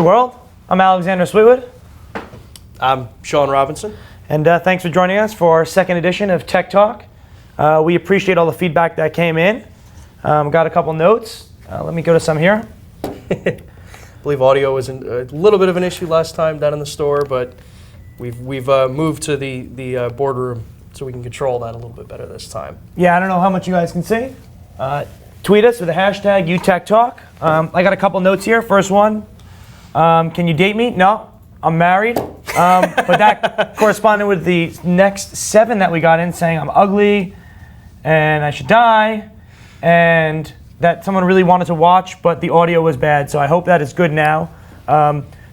world. I'm Alexander Sweetwood. I'm Sean Robinson. And thanks for joining us for our second edition of Tech Talk. We appreciate all the feedback that came in. Got a couple notes. Let me go to some here. I believe audio was a little bit of an issue last time down in the store, but we've moved to the boardroom so we can control that a little bit better this time. Yeah, I don't know how much you guys can see. Tweet us with the hashtag UTechTalk. I got a couple notes here. First one, can you date me? No, I'm married. But that corresponded with the next 7 that we got in saying I'm ugly and I should die and that someone really wanted to watch, but the audio was bad. So I hope that is good now.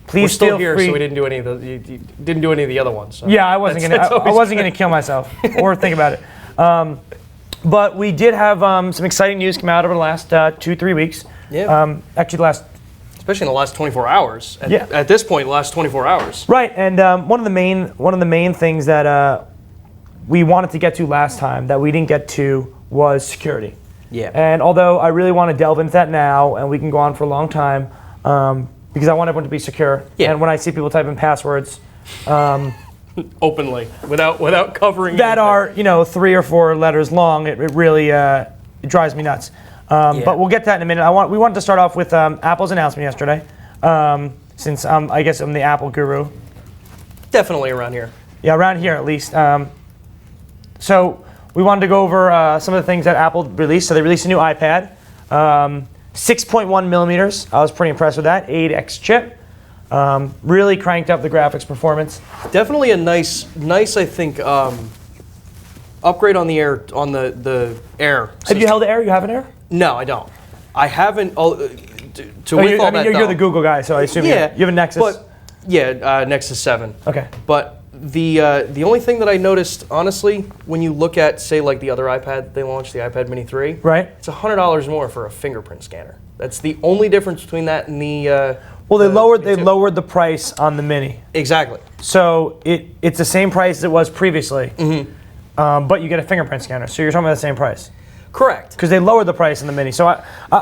Please We're still here, free. so we didn't do any of the you didn't do any of the other ones. So yeah, I wasn't gonna kill myself or think about it. But we did have some exciting news come out over the last 2-3 weeks. Yeah. Actually, especially in the last 24 hours. Yeah. At this point, the last 24 hours. Right, and one of the main things that we wanted to get to last time that we didn't get to was security. Yeah. And although I really want to delve into that now, and we can go on for a long time, because I want everyone to be secure. Yeah. And when I see people type in passwords, openly, without covering that anything. are 3 or 4 letters long, it really it drives me nuts. Yeah. But we'll get to that in a minute. We wanted to start off with Apple's announcement yesterday, since I guess I'm the Apple guru. Definitely around here. Yeah, around here at least. So we wanted to go over some of the things that Apple released. So they released a new iPad, 6.1 millimeters. I was pretty impressed with that. 8X chip. Really cranked up the graphics performance. Definitely a nice I think upgrade on the Air the Air. Have system. you held the Air? You have an Air? No, I don't. I haven't. You're the Google guy, so I assume you have a Nexus. But yeah, Nexus 7. Okay. But the only thing that I noticed, honestly, when you look at, say, like the other iPad they launched, the iPad Mini 3, right? It's $100 more for a fingerprint scanner. That's the only difference between that and the. Well, they lowered the price on the Mini. Exactly. So it's the same price as it was previously, but you get a fingerprint scanner. So you're talking about the same price. Correct. Because they lowered the price in the Mini. So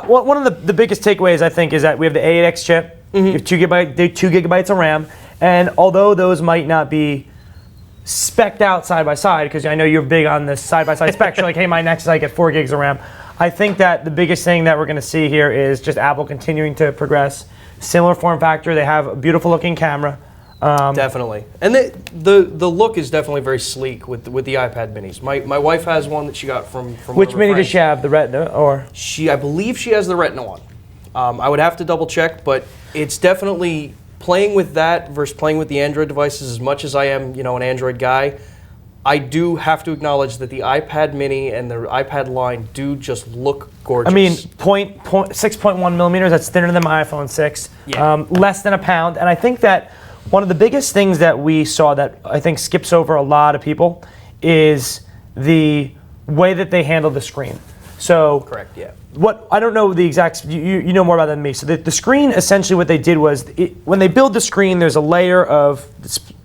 one of the biggest takeaways, I think, is that we have the 8X chip. You have 2 gigabytes of RAM. And although those might not be spec'd out side by side, because I know you're big on this side-by-side specs, you're like, hey, my Nexus, I get 4 gigs of RAM. I think that the biggest thing that we're going to see here is just Apple continuing to progress. Similar form factor. They have a beautiful looking camera. Definitely. And the look is definitely very sleek with the iPad minis. My wife has one that she got from Which Mini does she have? The Retina or? I believe she has the Retina one. I would have to double check, but it's definitely playing with that versus playing with the Android devices. As much as I am, an Android guy, I do have to acknowledge that the iPad Mini and the iPad line do just look gorgeous. I mean, 6.1 millimeters, that's thinner than my iPhone 6, less than a pound. And I think that one of the biggest things that we saw that I think skips over a lot of people is the way that they handle the screen. So, correct, yeah. I don't know the exact, you know more about that than me. So the screen, essentially what they did was, when they build the screen, there's a layer of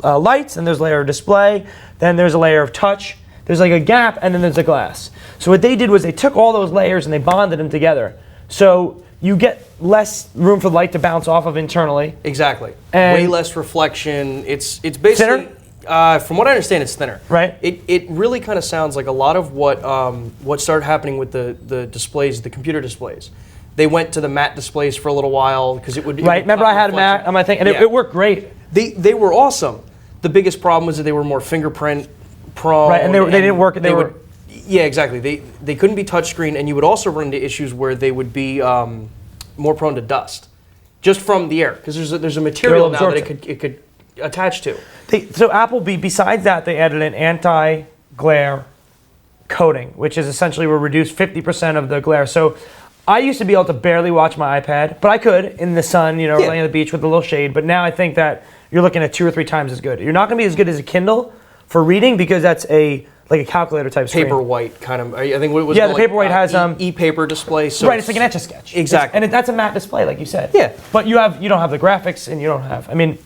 lights, and there's a layer of display, then there's a layer of touch, there's like a gap, and then there's a glass. So what they did was they took all those layers and they bonded them together. So you get less room for the light to bounce off of internally. Exactly. And way less reflection. It's basically thinner? From what I understand, it's thinner. Right. It really kind of sounds like a lot of what started happening with the displays, the computer displays. They went to the matte displays for a little while because it would. Right. Remember, I had a matte on my thing, and it worked great. They were awesome. The biggest problem was that they were more fingerprint prone. Right, and they didn't work. Yeah, exactly. They couldn't be touchscreen, and you would also run into issues where they would be more prone to dust, just from the air, because there's a material now that it could attach to. So Apple, besides that, they added an anti-glare coating, which is essentially will reduce 50% of the glare. So I used to be able to barely watch my iPad, but I could in the sun, laying on the beach with a little shade. But now I think that you're looking at 2 or 3 times as good. You're not going to be as good as a Kindle for reading because that's like a calculator type screen. Paperwhite kind of. I think what it was. Yeah, the Paperwhite has e-paper display. So right, it's like an Etch-a-Sketch. Exactly, and that's a matte display, like you said. Yeah, but you don't have the graphics, and you don't have. I mean,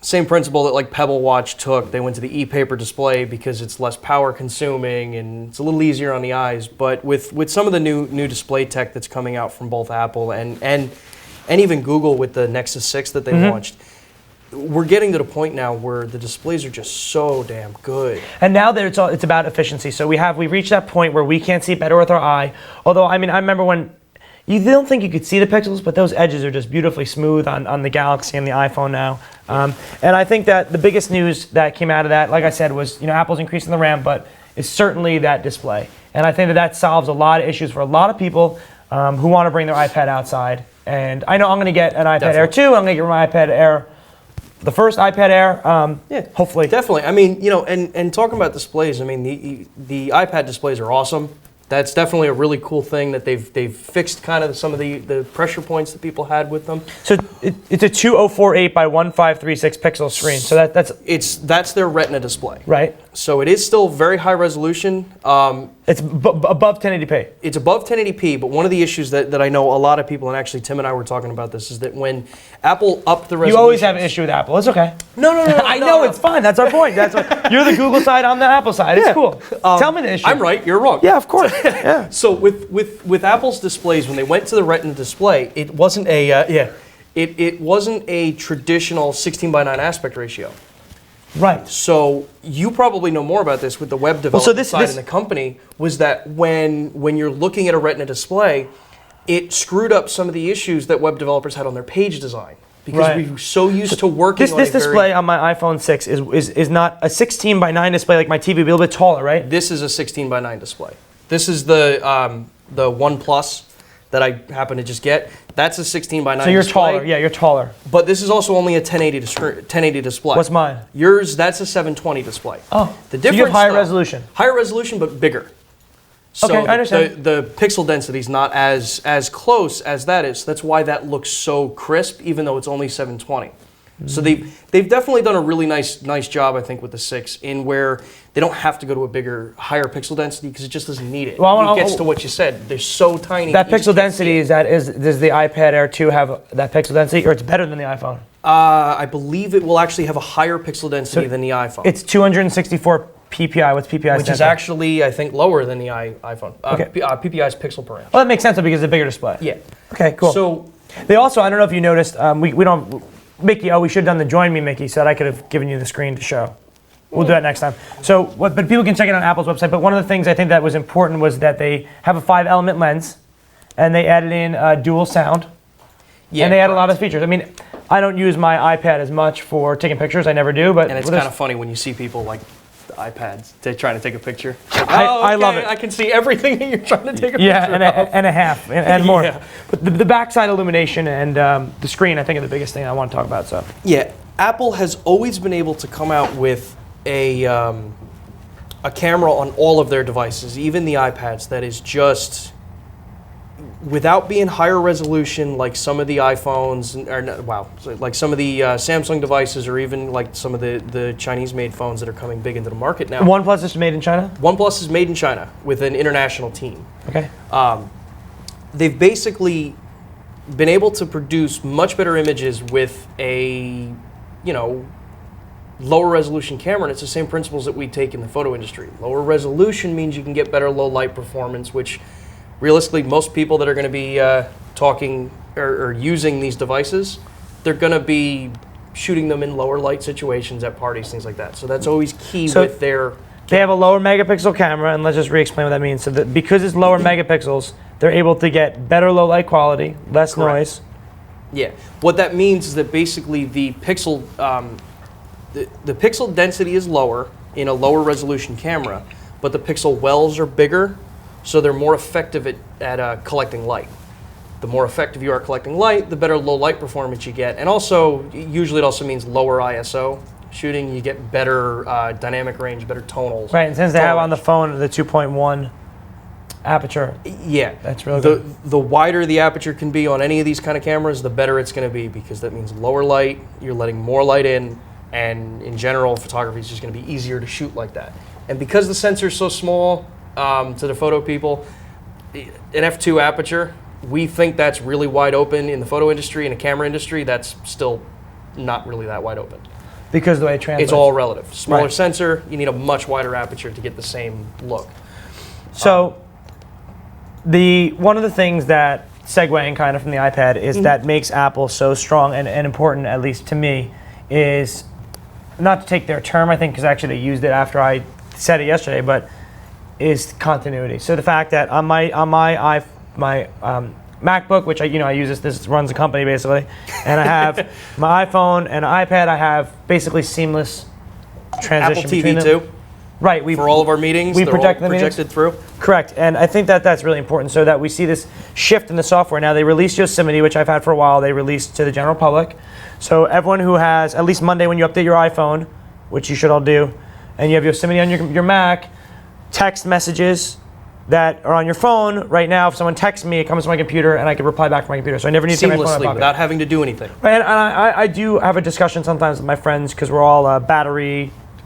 same principle that like Pebble Watch took. They went to the e-paper display because it's less power consuming and it's a little easier on the eyes. But with some of the new display tech that's coming out from both Apple and and even Google with the Nexus 6 that they launched. We're getting to the point now where the displays are just so damn good. And now that it's about efficiency. So we've reached that point where we can't see better with our eye. Although, I mean, I remember when you don't think you could see the pixels, but those edges are just beautifully smooth on the Galaxy and the iPhone now. And I think that the biggest news that came out of that, like I said, was Apple's increasing the RAM, but it's certainly that display. And I think that solves a lot of issues for a lot of people who want to bring their iPad outside. And I know I'm going to get an iPad Air 2. I'm going to get my iPad Air, the first iPad Air, hopefully. Definitely. I mean, and talking about displays, I mean, the iPad displays are awesome. That's definitely a really cool thing that they've fixed kind of some of the pressure points that people had with them. So it's a 2048 by 1536 pixel screen. So that's their Retina display. Right. So it is still very high resolution. It's above 1080p. It's above 1080p, but one of the issues that I know a lot of people, and actually Tim and I were talking about this, is that when Apple upped the resolution... You always have an issue with Apple. It's okay. No. I know, it's fine. That's our point. You're the Google side, I'm the Apple side. It's cool. Tell me the issue. I'm right, you're wrong. Yeah, of course. Yeah. So with Apple's displays, when they went to the Retina display, it wasn't it wasn't a traditional 16:9 aspect ratio. Right. So you probably know more about this with the web development side in the company, was that when you're looking at a Retina display, it screwed up some of the issues that web developers had on their page design. Because we were so used to working on this display on my iPhone 6 is not a 16:9 display like my TV, but a little bit taller, right? This is a 16:9 display. This is the One Plus that I happen to just get. That's a 16:9 So you're display. taller. Yeah, you're taller. But this is also only a 1080 display. What's mine? Yours, that's a 720 display. Oh, the difference, so you have higher resolution. Higher resolution, but bigger. So okay, I understand. The pixel density is not as close as that is. That's why that looks so crisp, even though it's only 720. So they've definitely done a really nice job, I think, with the 6, in where they don't have to go to a higher pixel density because it just doesn't need it. Well, it gets to what you said. They're so tiny. That pixel density does the iPad Air 2 have that pixel density, or it's better than the iPhone? I believe it will actually have a higher pixel density than the iPhone. It's 264 PPI. What's PPI? Which is actually, I think, lower than the iPhone. Okay. PPI is pixel per inch. Well, that makes sense because it's a bigger display. Yeah. Okay, cool. So they also, I don't know if you noticed, we don't. Mickey, we should have done the Join Me, Mickey said I could have given you the screen to show. We'll do that next time. So, but people can check it on Apple's website. But one of the things I think that was important was that they have a 5-element lens, and they added in dual sound, and they add a lot of features. I mean, I don't use my iPad as much for taking pictures. I never do. But and it's kind of funny when you see people like the iPads trying to take a picture. Like, I love it. I can see everything that you're trying to take a picture. Yeah, and a half and more. Yeah. But the backside illumination and the screen, I think, are the biggest thing I want to talk about. So yeah, Apple has always been able to come out with a camera on all of their devices, even the iPads, that is just, without being higher resolution like some of the iPhones, like some of the Samsung devices, or even like some of the Chinese-made phones that are coming big into the market now. OnePlus is made in China? OnePlus is made in China with an international team. Okay. They've basically been able to produce much better images with a, lower resolution camera, and it's the same principles that we take in the photo industry. Lower resolution means you can get better low light performance, which realistically, most people that are going to be talking or using these devices, they're going to be shooting them in lower light situations at parties, things like that. So that's always key with their... They have a lower megapixel camera, and let's just re-explain what that means. So that because it's lower megapixels, they're able to get better low light quality, less noise. Yeah. What that means is that basically the pixel... the pixel density is lower in a lower resolution camera, but the pixel wells are bigger, so they're more effective at collecting light. The more effective you are collecting light, the better low light performance you get. And also, usually it also means lower ISO shooting. You get better dynamic range, better tonals. Right, and since they have on the phone the 2.1 aperture. Yeah. That's really good. The wider the aperture can be on any of these kind of cameras, the better it's going to be, because that means lower light, you're letting more light in, and in general, photography is just going to be easier to shoot like that. And because the sensor is so small, to the photo people, an f2 aperture, we think that's really wide open in the photo industry. In the camera industry, that's still not really that wide open. Because the way it translates. It's all relative. Smaller Right. sensor, you need a much wider aperture to get the same look. So, one of the things that segueing kind of from the iPad, is that makes Apple so strong and important, at least to me, is not to take their term, I think, because actually they used it after I said it yesterday, but is continuity. So the fact that on my MacBook, which I use this runs the company basically, and I have my iPhone and iPad, I have basically seamless transition Apple between TV them. too. Right. For all of our meetings, we they're project all the meetings. projected through. Correct, and I think that that's really important so that we see this shift in the software. Now they released Yosemite, which I've had for a while. They released to the general public. So everyone who has, at least Monday when you update your iPhone, which you should all do, and you have Yosemite on your Mac, text messages that are on your phone right now, if someone texts me, it comes to my computer and I can reply back from my computer. So I never need to take my phone out of my Seamlessly, pocket. without having to do anything. Right, and I do have a discussion sometimes with my friends because we're all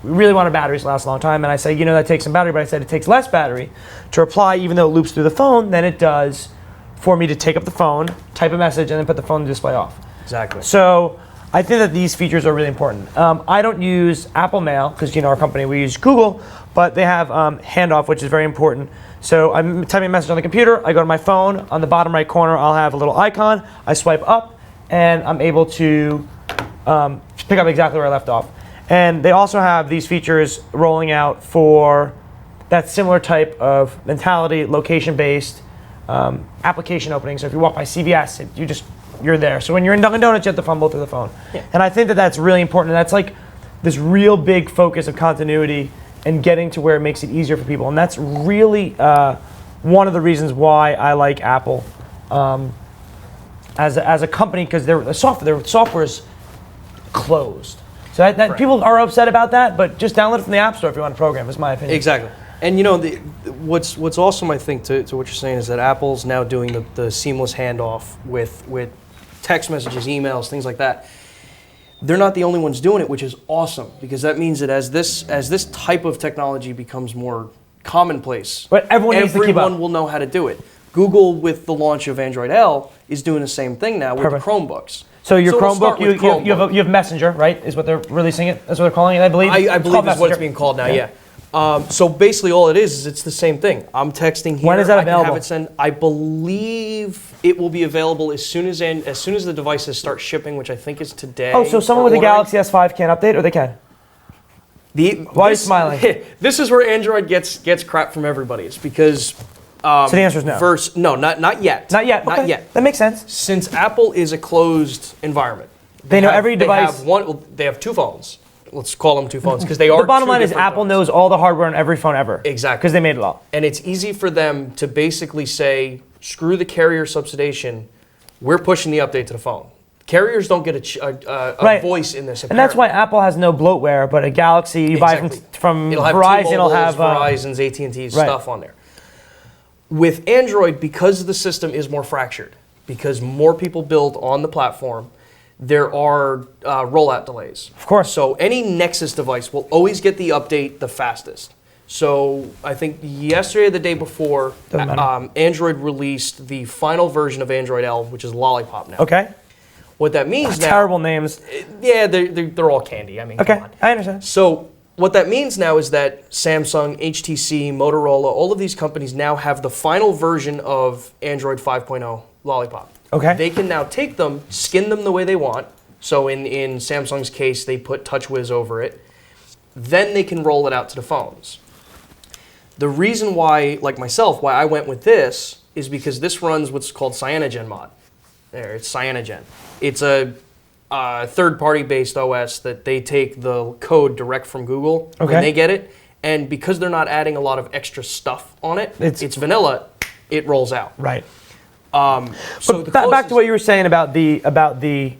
we really want our batteries to last a long time, and I say, that takes some battery, but I said it takes less battery to reply, even though it loops through the phone, than it does for me to take up the phone, type a message, and then put the phone display off. Exactly. So I think that these features are really important. I don't use Apple Mail because our company, we use Google, but they have handoff, which is very important. So I'm typing a message on the computer, I go to my phone, on the bottom right corner I'll have a little icon, I swipe up, and I'm able to pick up exactly where I left off. And they also have these features rolling out for that similar type of mentality, location-based application opening. So if you walk by CVS, you're there. So when you're in Dunkin' Donuts, you have to fumble through the phone. Yeah. And I think that that's really important. And that's like this real big focus of continuity and getting to where it makes it easier for people. And that's really one of the reasons why I like Apple as a company, because their software is closed. So that people are upset about that, but just download it from the App Store if you want to program, is my opinion. Exactly. And what's awesome, I think, to what you're saying is that Apple's now doing the seamless handoff with text messages, emails, things like that. They're not the only ones doing it, which is awesome, because that means that as this type of technology becomes more commonplace, but everyone will know how to do it. Google, with the launch of Android L, is doing the same thing now with the Chromebooks. So your Chromebook, you have Messenger, right? Is what they're releasing it? That's what they're calling it, I believe. I believe that's what it's being called now. Yeah. So basically, all it is it's the same thing. I'm texting here. When is that available? I can have it send. I believe it will be available as soon as the devices start shipping, which I think is today. Oh, so someone with a Galaxy S5 can't update, or they can? Why are you smiling? This is where Android gets crap from everybody. It's because. So the answer is no. No, not yet. Not yet. Not yet. That makes sense. Since Apple is a closed environment, they know every device. They have two phones. Let's call them two phones because they are. The bottom line is different Apple phones. knows all the hardware on every phone ever. Exactly. Because they made it all. And it's easy for them to basically say, screw the carrier subsidization, we're pushing the update to the phone. Carriers don't get a voice in this. And that's why Apple has no bloatware, but a Galaxy you buy from Verizon, it'll have Verizon's, AT&T's stuff on there. With Android, because the system is more fractured, because more people build on the platform, there are rollout delays. Of course. So any Nexus device will always get the update the fastest. So I think yesterday or the day before, Android released the final version of Android L, which is Lollipop now. Okay. What that means now... Terrible names. Yeah, they're all candy. I mean, okay, come on. I understand. So what that means now is that Samsung, HTC, Motorola, all of these companies now have the final version of Android 5.0 Lollipop. Okay. They can now take them, skin them the way they want. So in Samsung's case, they put TouchWiz over it. Then they can roll it out to the phones. The reason why, like myself, why I went with this is because this runs what's called Cyanogen mod. There, it's Cyanogen. It's a third-party based OS that they take the code direct from Google when they get it. And because they're not adding a lot of extra stuff on it, it's vanilla, it rolls out. Right. So but back to what you were saying about the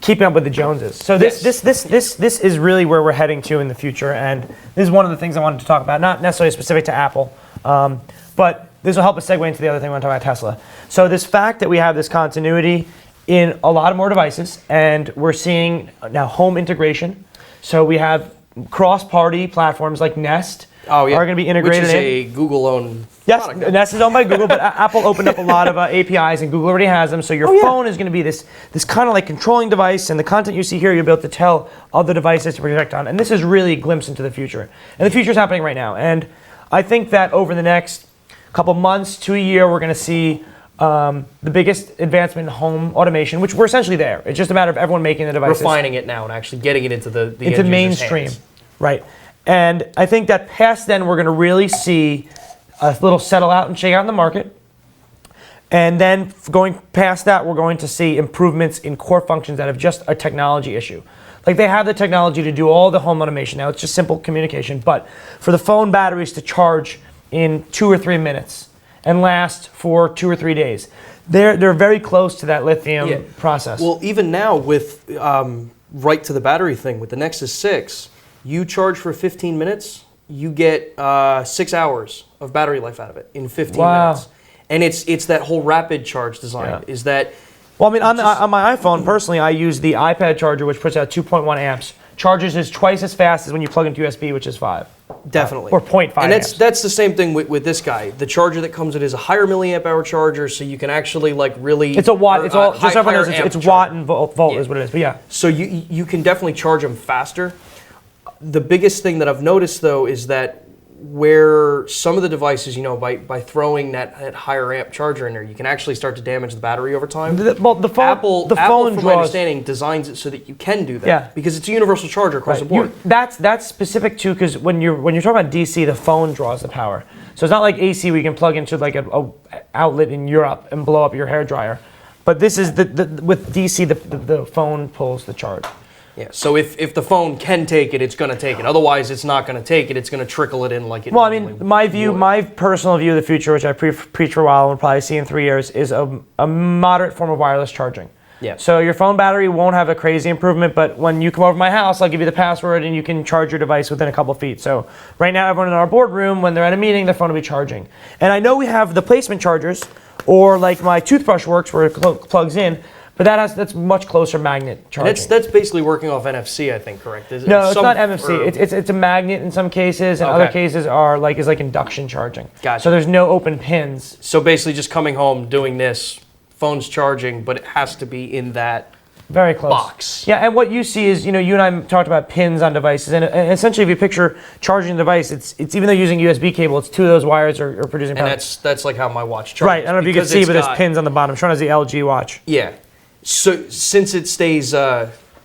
keeping up with the Joneses. So this is really where we're heading to in the future, and this is one of the things I wanted to talk about, not necessarily specific to Apple, but this will help us segue into the other thing we want to talk about, Tesla. So this fact that we have this continuity in a lot of more devices, and we're seeing now home integration. So we have cross-party platforms like Nest are going to be integrated which is a Google-owned product. Yes, Nest is owned by Google, but Apple opened up a lot of APIs, and Google already has them. So your phone is going to be this kind of like controlling device, and the content you see here, you'll be able to tell other devices to project on. And this is really a glimpse into the future. And the future is happening right now. And I think that over the next couple months to a year, we're going to see the biggest advancement in home automation, which we're essentially there. It's just a matter of everyone making the devices. Refining it now and actually getting it into the into end user's mainstream, hands. right? And I think that past then we're going to really see a little settle out and shake out in the market. And then going past that, we're going to see improvements in core functions that have just a technology issue. Like they have the technology to do all the home automation now. It's just simple communication. But for the phone batteries to charge in 2 or 3 minutes and last for 2 or 3 days, they're very close to that lithium process. Well, even now with right to the battery thing with the Nexus 6, you charge for 15 minutes, you get 6 hours of battery life out of it in 15 minutes. And it's that whole rapid charge design. Is that? Well, I mean, on my iPhone, personally, I use the iPad charger, which puts out 2.1 amps. Charges is twice as fast as when you plug into USB, which is 5. Definitely. Or 0.5 And amps. that's the same thing with this guy. The charger that comes in is a higher milliamp hour charger, so you can actually like really. It's a watt. It's all just so everyone knows. It's watt and volt is what it is. But yeah. So you can definitely charge them faster. The biggest thing that I've noticed though is that where some of the devices, by throwing that higher amp charger in there, you can actually start to damage the battery over time. The phone, Apple, from my understanding, designs it so that you can do that. Because it's a universal charger across the board. That's specific too, because when you're talking about DC, the phone draws the power. So it's not like AC where you can plug into like a outlet in Europe and blow up your hairdryer. But this is with DC, the phone pulls the charge. Yeah, so if the phone can take it, it's going to take it. Otherwise, it's not going to take it. It's going to trickle it in like it. Well, I mean, my personal view of the future, which I preach for a while and we'll probably see in 3 years, is a moderate form of wireless charging. Yeah. So your phone battery won't have a crazy improvement, but when you come over to my house, I'll give you the password and you can charge your device within a couple feet. So right now, everyone in our boardroom, when they're at a meeting, their phone will be charging. And I know we have the placement chargers, or like my toothbrush works where it plugs in. But that's much closer magnet charging. And that's basically working off NFC, I think, correct? No, it's not MFC. It's a magnet in some cases, and other cases is like induction charging. Gotcha. So there's no open pins. So basically, just coming home, doing this, phone's charging, but it has to be in that very close box. Yeah, and what you see is, you and I talked about pins on devices, and essentially, if you picture charging the device, it's even though using USB cable, it's 2 of those wires are producing power. And that's like how my watch charges. Right. I don't know if you can see, but there's pins on the bottom. Sean has the LG watch. Yeah. So since it stays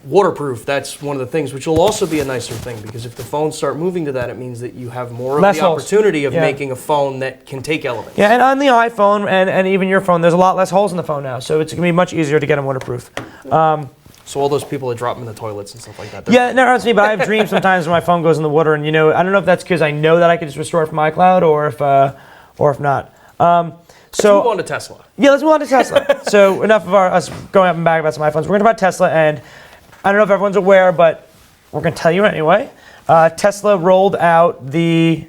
waterproof, that's one of the things, which will also be a nicer thing, because if the phones start moving to that, it means that you have more of the opportunity of making a phone that can take elements. Yeah, and on the iPhone and even your phone, there's a lot less holes in the phone now, so it's going to be much easier to get them waterproof. So all those people that drop them in the toilets and stuff like that. Yeah, no, that's me, but I have dreams sometimes when my phone goes in the water, and I don't know if that's because I know that I can just restore it from iCloud or if not. Let's move on to Tesla. Yeah, let's move on to Tesla. So enough of us going up and back about some iPhones. We're going to talk about Tesla, and I don't know if everyone's aware, but we're going to tell you anyway. Tesla rolled out the...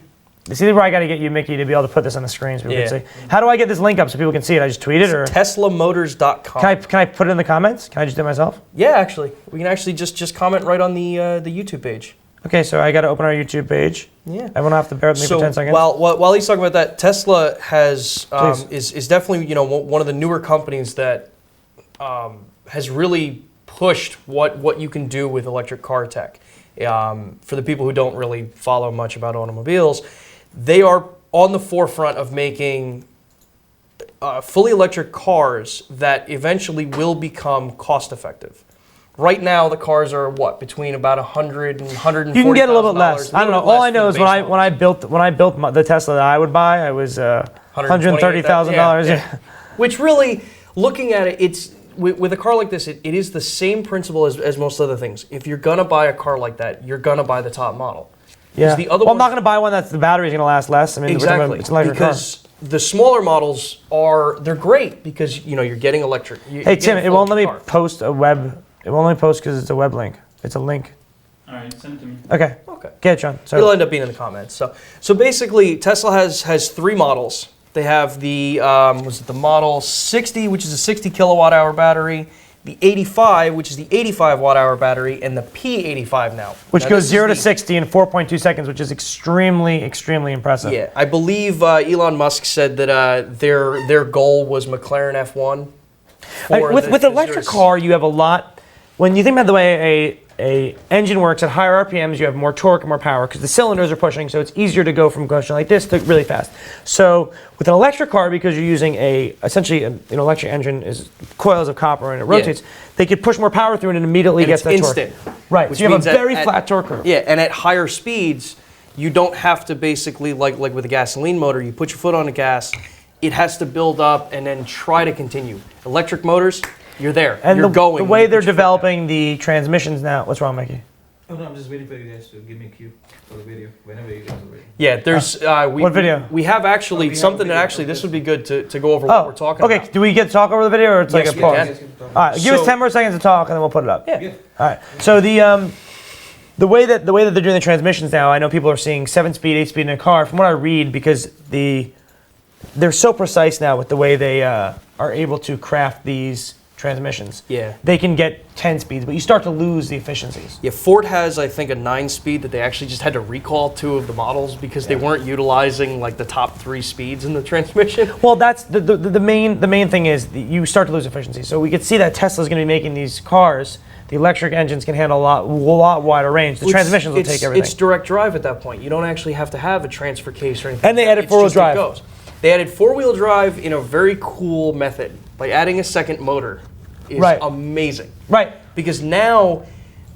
See where I got to get you, Mickey, to be able to put this on the screen so people can see. How do I get this link up so people can see it? I just tweet it, or TeslaMotors.com. Can I put it in the comments? Can I just do it myself? Yeah, actually, we can actually just comment right on the YouTube page. Okay, so I got to open our YouTube page. Yeah. Everyone will have to bear with me for 10 seconds. While he's talking about that, Tesla is definitely one of the newer companies that has really pushed what you can do with electric car tech. For the people who don't really follow much about automobiles, they are on the forefront of making fully electric cars that eventually will become cost effective. Right now, the cars are between about $100,000 and $140,000. You can get a little bit less. I don't know. All I know is when I built the Tesla that I would buy, I was $130,000. Yeah. Which really, looking at it, it's with a car like this, it is the same principle as most other things. If you're gonna buy a car like that, you're gonna buy the top model. Yeah. I'm not gonna buy one that's the battery's gonna last less. I mean, exactly. It's an electric car. The smaller models they're great because you're getting electric. Hey Tim, it won't let me post a web. It won't let me post because it's a web link. It's a link. All right, send it to me. Okay. Get it, John. It'll end up being in the comments. So basically, Tesla has 3 models. They have the the Model 60, which is a 60 kilowatt hour battery, the 85, which is the 85 watt hour battery, and the P85 now. Which goes 0 to 60 in 4.2 seconds, which is extremely, extremely impressive. Yeah, I believe Elon Musk said that their goal was McLaren F1. With electric car, you have a lot. When you think about the way a engine works at higher RPMs, you have more torque and more power because the cylinders are pushing, so it's easier to go from motion like this to really fast. So with an electric car, because you're using essentially an electric engine is coils of copper and it rotates, they could push more power through it and immediately gets that instant, torque. Right, so you have a very flat torque curve. Yeah, and at higher speeds, you don't have to basically, like with a gasoline motor, you put your foot on the gas, it has to build up and then try to continue. Electric motors, you're there. And you're going. The way they're developing the transmissions now. What's wrong, Mikey? Oh no, I'm just waiting for you guys to give me a cue for the video whenever you guys are ready. Yeah, there's what video? We have actually something that actually this would be good to go over what we're talking about. Okay, do we get to talk over the video or it's like a pause? All right, give us 10 more seconds to talk and then we'll put it up. Yeah. All right. So the way that they're doing the transmissions now, I know people are seeing 7-speed, 8-speed in a car. From what I read, because they're so precise now with the way they are able to craft these transmissions. Yeah. They can get 10 speeds, but you start to lose the efficiencies. Yeah, Ford has, I think, a 9-speed that they actually just had to recall 2 of the models because they weren't utilizing like the top 3 speeds in the transmission. Well, that's the main thing is you start to lose efficiency. So we could see that Tesla's going to be making these cars. The electric engines can handle a lot wider range. The transmissions will take everything. It's direct drive at that point. You don't actually have to have a transfer case or anything. And they added 4-wheel drive. They added 4-wheel drive in a very cool method by adding a second motor. Is amazing. Right. Because now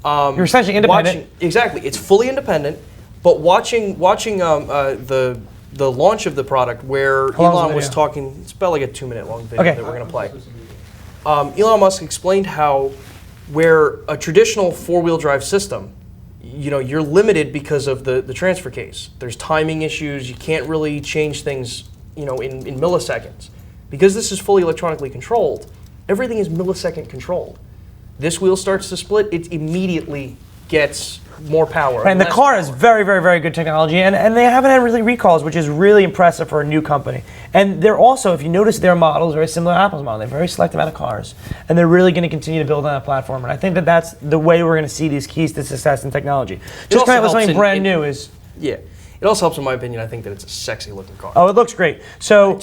you're essentially independent. Exactly. It's fully independent. But watching the launch of the product where Elon was talking, it's about like a 2-minute long video that we're going to play. Elon Musk explained how where a traditional 4-wheel drive system, you're limited because of the transfer case. There's timing issues. You can't really change things, in milliseconds. Because this is fully electronically controlled, everything is millisecond controlled. This wheel starts to split, it immediately gets more power. And the car has very, very, very good technology, and they haven't had really recalls, which is really impressive for a new company. And they're also, if you notice, their models are very similar to Apple's model. They have a very select amount of cars, and they're really going to continue to build on that platform. And I think that's the way we're going to see these keys to success in technology. Just kind of something brand new is. Yeah. It also helps, in my opinion, I think that it's a sexy looking car. Oh, it looks great. So,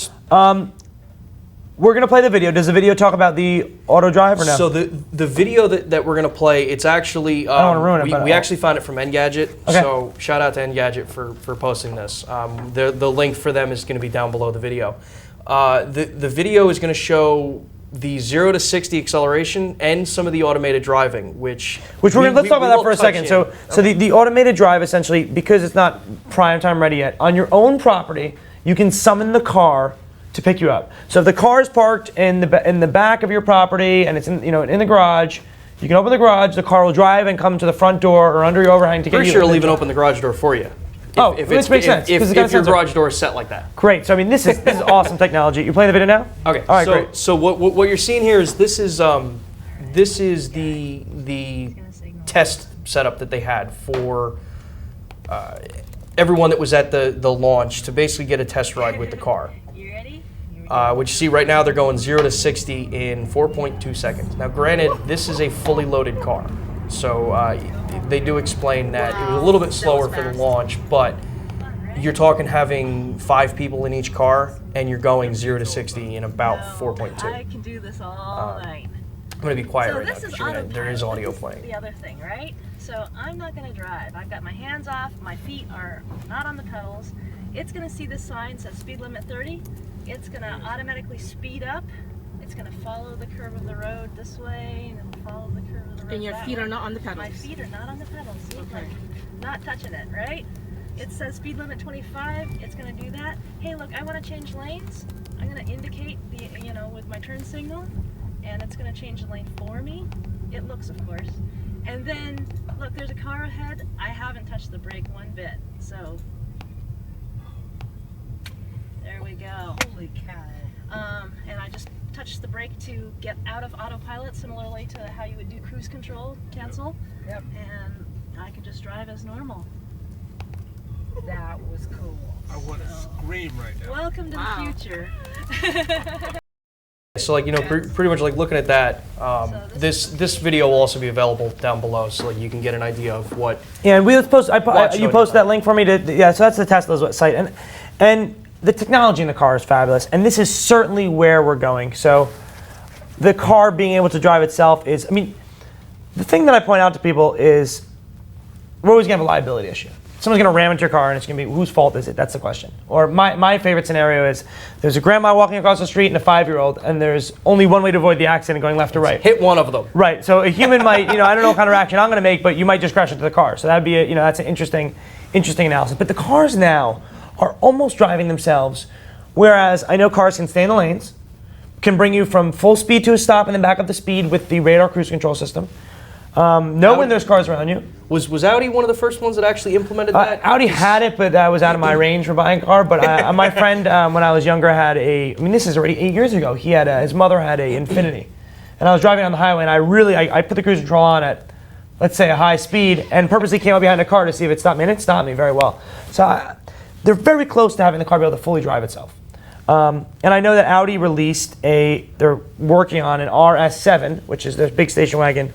we're going to play the video. Does the video talk about the auto drive or no? So the video that we're going to play, it's actually, I don't want to ruin it, but we actually found it from Engadget. Okay. So shout out to Engadget for posting this. The link for them is going to be down below the video. The video is going to show the 0 to 60 acceleration and some of the automated driving, let's talk about that for a second. So the automated drive, essentially, because it's not prime time ready yet, on your own property, you can summon the car to pick you up. So if the car is parked in the back of your property and it's in the garage, you can open the garage, the car will drive and come to the front door or under your overhang to get you. Pretty sure it'll even open the garage door for you. This makes sense. If your garage door is set like that. Great. So I mean, this is awesome technology. You're playing the video now? Okay. All right. Great. So what you're seeing here is this is the test setup that they had for everyone that was at the launch to basically get a test ride with the car. Which you see right now, they're going 0 to 60 in 4.2 seconds. Now, granted, this is a fully loaded car, so they do explain that it was a little bit slower for the launch, but you're talking having 5 people in each car, and you're going 0 to 60 in about 4.2. I can do this all night. I'm going to be quiet right now because there is audio playing. The other thing, right? So I'm not going to drive. I've got my hands off. My feet are not on the pedals. It's going to see this sign says speed limit 30. It's going to automatically speed up. It's going to follow the curve of the road this way and then follow the curve of the road. And your feet are not on the pedals. My feet are not on the pedals. See, Okay. like, not touching it, right? It says speed limit 25. It's going to do that. Hey, look, I want to change lanes. I'm going to indicate with my turn signal, and it's going to change the lane for me. It looks, of course. And then, look, there's a car ahead. I haven't touched the brake one bit, so there we go. Holy cow. And I just touched the brake to get out of autopilot, similarly to how you would do cruise control, cancel. Yep. And I can just drive as normal. That was cool. I want to scream right now. Welcome to the future. So pretty much like looking at that, this video will also be available down below, so you can get an idea of what. Yeah, and you posted that link for me so that's the Tesla's website, and the technology in the car is fabulous, and this is certainly where we're going. So the car being able to drive itself is, the thing that I point out to people is we're always going to have a liability issue. Someone's going to ram into your car and it's going to be, whose fault is it? That's the question. Or my favorite scenario is there's a grandma walking across the street and a 5-year-old, and there's only one way to avoid the accident, going left or right. Hit one of them. Right. So a human might, I don't know what kind of action I'm going to make, but you might just crash into the car. So that'd be, that's an interesting analysis. But the cars now are almost driving themselves, whereas I know cars can stay in the lanes, can bring you from full speed to a stop and then back up the speed with the radar cruise control system. Know when there's cars around you. Was Audi one of the first ones that actually implemented that? Audi had it, but that was out of my range for buying a car. But my friend, when I was younger, had this is already 8 years ago, he had his mother had a Infiniti. And I was driving on the highway, and I put the cruise control on at, let's say, a high speed, and purposely came up behind the car to see if it stopped me, and it stopped me very well. So they're very close to having the car be able to fully drive itself. And I know that Audi released they're working on an RS7, which is their big station wagon,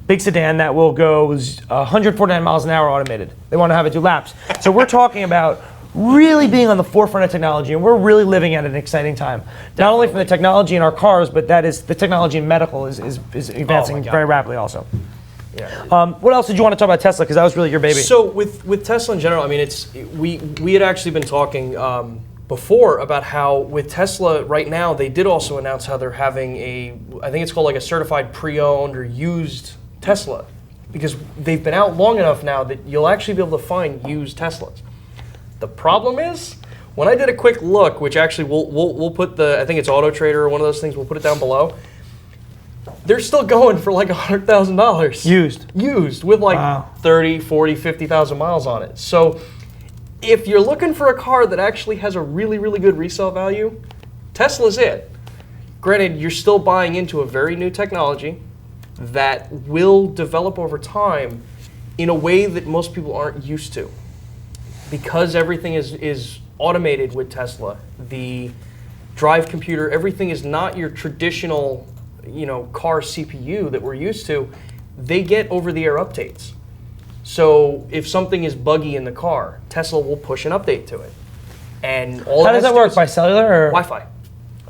big sedan that will go 149 miles an hour automated. They want to have it do laps. So we're talking about really being on the forefront of technology, and we're really living at an exciting time. Not only from the technology in our cars, but that is the technology in medical is advancing very rapidly also. Yeah. What else did you want to talk about Tesla? Because that was really your baby. So with Tesla in general, I mean, we had actually been talking before about how with Tesla right now, they did also announce how they're having I think it's called like a certified pre-owned or used Tesla, because they've been out long enough now that you'll actually be able to find used Teslas. The problem is, when I did a quick look, which actually we'll put I think it's Auto Trader or one of those things, we'll put it down below. They're still going for like $100,000. Used with like 30, 40, 50,000 miles on it. So if you're looking for a car that actually has a really, really good resale value, Tesla's it. Granted, you're still buying into a very new technology that will develop over time in a way that most people aren't used to. Because everything is automated with Tesla, the drive computer, everything is not your traditional, car CPU that we're used to. They get over-the-air updates. So if something is buggy in the car, Tesla will push an update to it. And all how does that work? By cellular or Wi-Fi?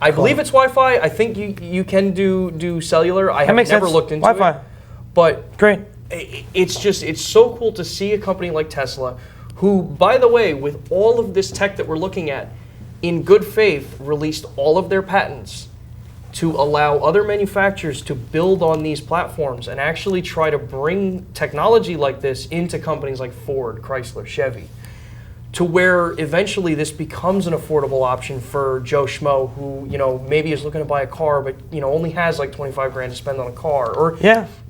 I believe it's Wi-Fi. I think you can do cellular. I have never looked into Wi-Fi. it. But great. It's so cool to see a company like Tesla, who, by the way, with all of this tech that we're looking at, in good faith, released all of their patents to allow other manufacturers to build on these platforms and actually try to bring technology like this into companies like Ford, Chrysler, Chevy, to where eventually this becomes an affordable option for Joe Schmo who, maybe is looking to buy a car but, only has like 25 grand to spend on a car. Or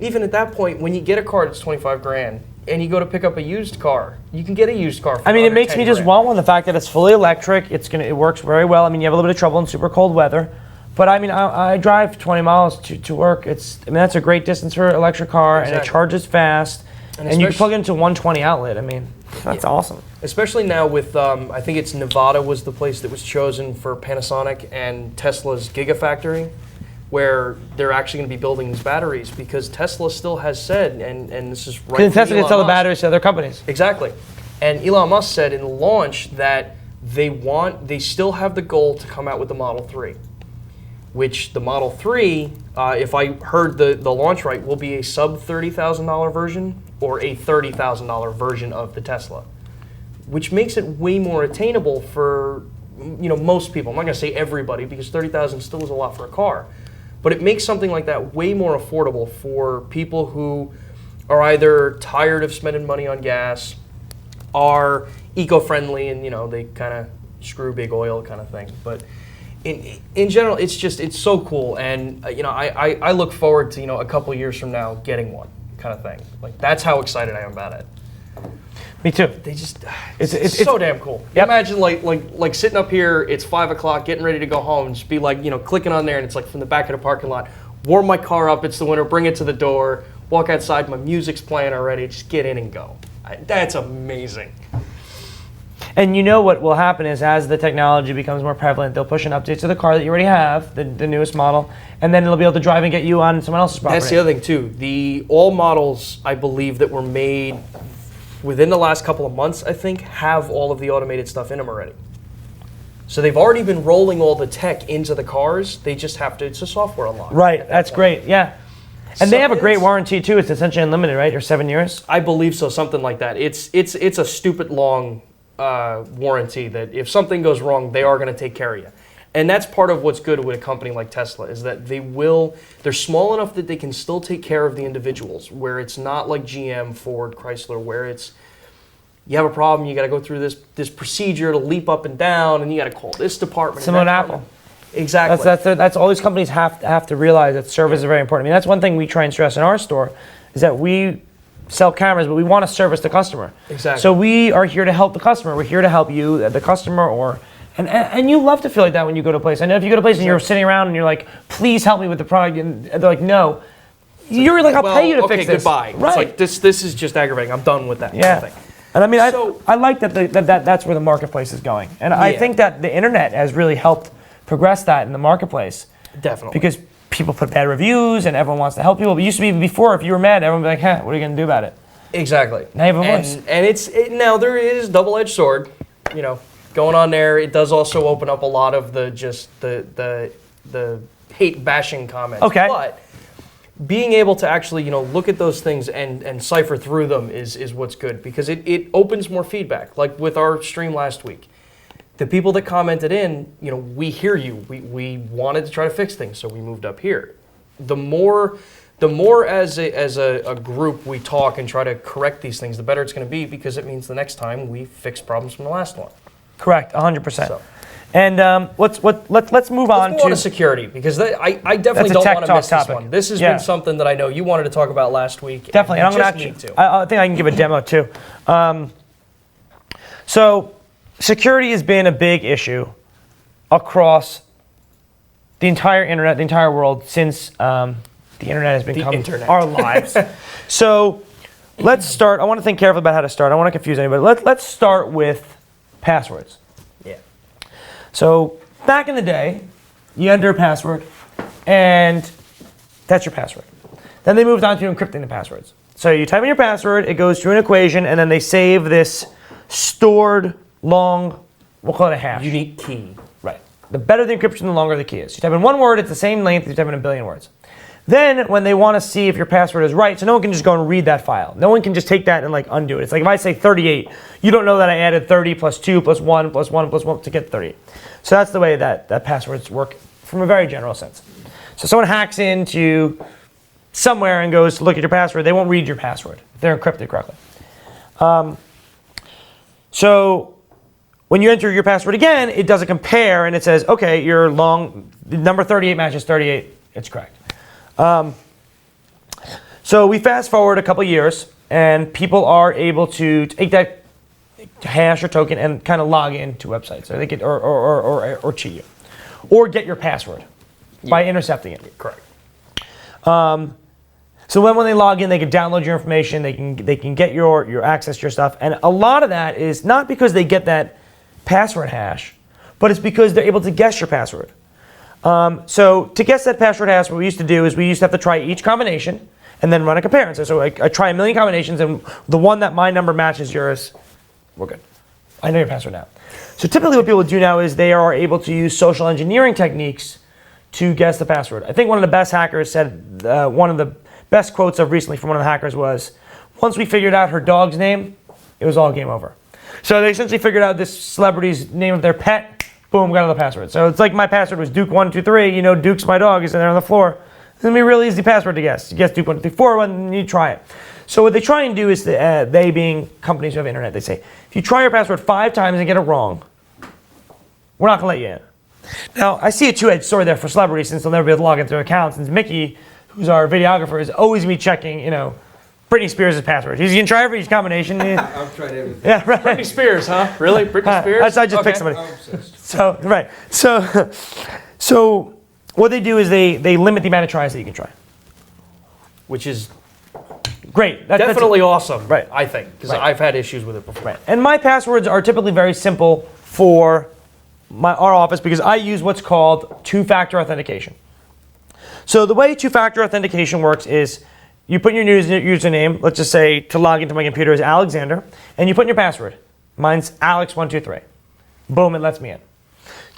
even at that point, when you get a car that's 25 grand and you go to pick up a used car, you can get a used car for it makes me just want one. The fact that it's fully electric, it works very well. You have a little bit of trouble in super cold weather. But I drive 20 miles to work. That's a great distance for an electric car, and it charges fast. And you can plug it into a 120 outlet. That's awesome. Especially now with, I think it's Nevada was the place that was chosen for Panasonic and Tesla's Gigafactory, where they're actually going to be building these batteries, because Tesla still has said, and this is right. Because Tesla can sell the batteries to other companies. Exactly. And Elon Musk said in the launch that they still have the goal to come out with the Model 3. Which the Model 3, if I heard the launch right, will be a sub $30,000 version or a $30,000 version of the Tesla, which makes it way more attainable for most people. I'm not going to say everybody, because $30,000 still is a lot for a car, but it makes something like that way more affordable for people who are either tired of spending money on gas, are eco-friendly, and they kind of screw big oil kind of thing, but. In general, it's so cool, and I look forward to a couple years from now getting one kind of thing. Like, that's how excited I am about it. Me too. It's so damn cool. Yep. Imagine like sitting up here, it's 5 o'clock, getting ready to go home, and just be like clicking on there, and it's like from the back of the parking lot. Warm my car up, it's the winter, bring it to the door, walk outside, my music's playing already, just get in and go. That's amazing. And what will happen is, as the technology becomes more prevalent, they'll push an update to the car that you already have, the newest model, and then it'll be able to drive and get you on someone else's property. That's the other thing too. All models, I believe, that were made within the last couple of months, I think, have all of the automated stuff in them already. So they've already been rolling all the tech into the cars. They just have to, it's a software unlock. Right, that's great, yeah. And they have a great it's- warranty too. It's essentially unlimited, right? Or 7 years. I believe so, something like that. It's a stupid long warranty that if something goes wrong, they are going to take care of you. And that's part of what's good with a company like Tesla is that they're small enough that they can still take care of the individuals, where it's not like GM, Ford, Chrysler, where it's, you have a problem, you got to go through this procedure to leap up and down, and you got to call this department. Similar to and that Apple. department. Exactly. That's all these companies have to realize that service is very important. I mean, that's one thing we try and stress in our store is that we sell cameras, but we want to service the customer. Exactly. So we are here to help the customer. We're here to help you, the customer, and you love to feel like that when you go to a place. I know if you go to a place and you're sitting around and you're like, please help me with the product, and they're like, no. You're like, I'll pay you to fix this. Goodbye. Right. It's like, this is just aggravating. I'm done with that. Yeah. Kind of thing. And I mean, So- I like that's where the marketplace is going. And I Yeah. think that the internet has really helped progress that in the marketplace. Definitely. Because people put bad reviews and everyone wants to help people. But it used to be before, if you were mad, everyone would be like, what are you going to do about it? Exactly. Now you have a voice. And now there is double-edged sword, going on there. It does also open up a lot of the hate bashing comments. Okay. But being able to actually, look at those things and cipher through them is what's good, because it opens more feedback. Like with our stream last week, the people that commented in, we hear you. We wanted to try to fix things, so we moved up here. The more as a group we talk and try to correct these things, the better it's going to be, because it means the next time we fix problems from the last one. Correct, 100%. So. And let's move on Let's move on to to security, because I definitely That's a don't tech want to talk miss this topic. one. This has Yeah. been something that I know you wanted to talk about last week. Definitely, and I'm just going need to. I think I can give a demo too. So security has been a big issue across the entire internet, the entire world, since the internet has become internet. our lives. So let's start. I want to think carefully about how to start. I don't want to confuse anybody. Let's start with passwords. Yeah. So back in the day, you enter a password, and that's your password. Then they moved on to encrypting the passwords. So you type in your password, it goes through an equation, and then they save this stored long, we'll call it a hash. Unique key. Right. The better the encryption, the longer the key is. You type in one word, it's the same length as you type in a billion words. Then when they want to see if your password is right, so no one can just go and read that file. No one can just take that and undo it. It's like if I say 38, you don't know that I added 30 plus 2 plus 1 plus 1 plus 1 to get 38. So that's the way that passwords work from a very general sense. So someone hacks into somewhere and goes to look at your password, they won't read your password if they're encrypted correctly. So when you enter your password again, it does a compare and it says, okay, your number 38 matches 38, it's correct. So we fast forward a couple years, and people are able to take that hash or token and kind of log into websites, so they could or cheat you, or get your password by intercepting it. Correct. So when they log in, they can download your information, they can get your access to your stuff, and a lot of that is not because they get that password hash, but it's because they're able to guess your password. So to guess that password hash, what we used to do is we used to have to try each combination and then run a comparison. So I try a million combinations, and the one that my number matches yours, we're good. I know your password now. So typically what people do now is they are able to use social engineering techniques to guess the password. I think one of the best hackers said, one of the best quotes of recently from one of the hackers was, once we figured out her dog's name, it was all game over. So they essentially figured out this celebrity's name of their pet, boom, got all the password. So it's like my password was Duke123, Duke's my dog, is in there on the floor. It's gonna be a really easy password to guess. You guess Duke1234 when you try it. So what they try and do is, they being companies who have internet, they say, if you try your password 5 times and get it wrong, we're not gonna let you in. Now, I see a two-edged sword there for celebrities, since they'll never be able to log into their accounts, since Mickey, who's our videographer, is always me checking, Britney Spears' password. He's gonna try every combination. I've tried everything. Yeah, right. Britney Spears, huh? Really? Britney Spears? I just picked Okay. somebody. I'm obsessed. So, right. So what they do is they limit the amount of tries that you can try. Which is Great. That's definitely awesome, Right. I think, because Right. I've had issues with it before. right. And my passwords are typically very simple for our office, because I use what's called two-factor authentication. So the way two-factor authentication works is you put your username, let's just say to log into my computer is Alexander, and you put in your password. Mine's Alex123. Boom, it lets me in.